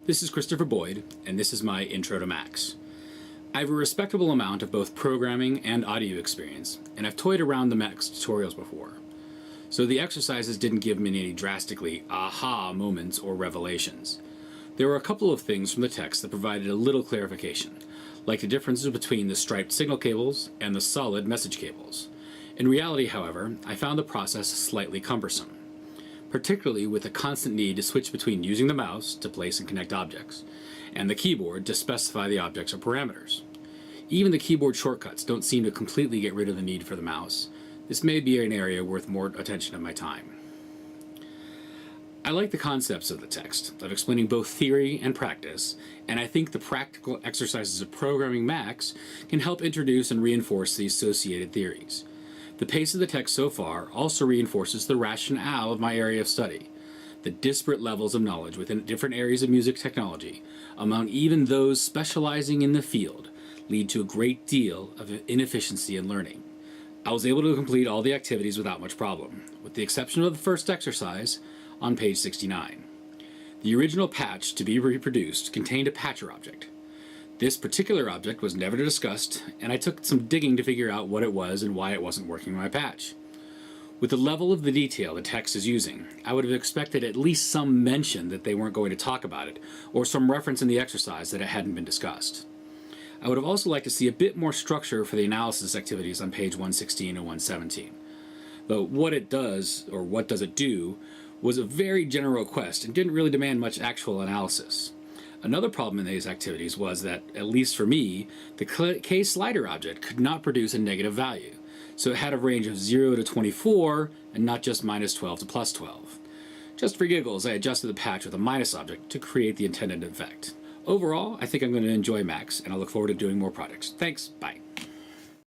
This is Christopher Boyd, and this is my Intro to Max. I have a respectable amount of both programming and audio experience, and I've toyed around the Max tutorials before. So the exercises didn't give me any drastically aha moments or revelations. There were a couple of things from the text that provided a little clarification, like the differences between the striped signal cables and the solid message cables. In reality, however, I found the process slightly cumbersome, particularly with the constant need to switch between using the mouse to place and connect objects, and the keyboard to specify the objects or parameters. Even the keyboard shortcuts don't seem to completely get rid of the need for the mouse. This may be an area worth more attention of my time. I like the concepts of the text, of explaining both theory and practice, and I think the practical exercises of programming Max can help introduce and reinforce the associated theories. The pace of the text so far also reinforces the rationale of my area of study. The disparate levels of knowledge within different areas of music technology, among even those specializing in the field, lead to a great deal of inefficiency in learning. I was able to complete all the activities without much problem, with the exception of the first exercise on page 69. The original patch to be reproduced contained a patcher object. This particular object was never discussed, and I took some digging to figure out what it was and why it wasn't working in my patch. With the level of the detail the text is using, I would have expected at least some mention that they weren't going to talk about it, or some reference in the exercise that it hadn't been discussed. I would have also liked to see a bit more structure for the analysis activities on page 116 and 117. Though what it does, or what does it do, was a very general request and didn't really demand much actual analysis. Another problem in these activities was that, at least for me, the K slider object could not produce a negative value, so it had a range of 0 to 24 and not just minus 12 to plus 12. Just for giggles, I adjusted the patch with a minus object to create the intended effect. Overall, I think I'm going to enjoy Max, and I look forward to doing more projects. Thanks, bye.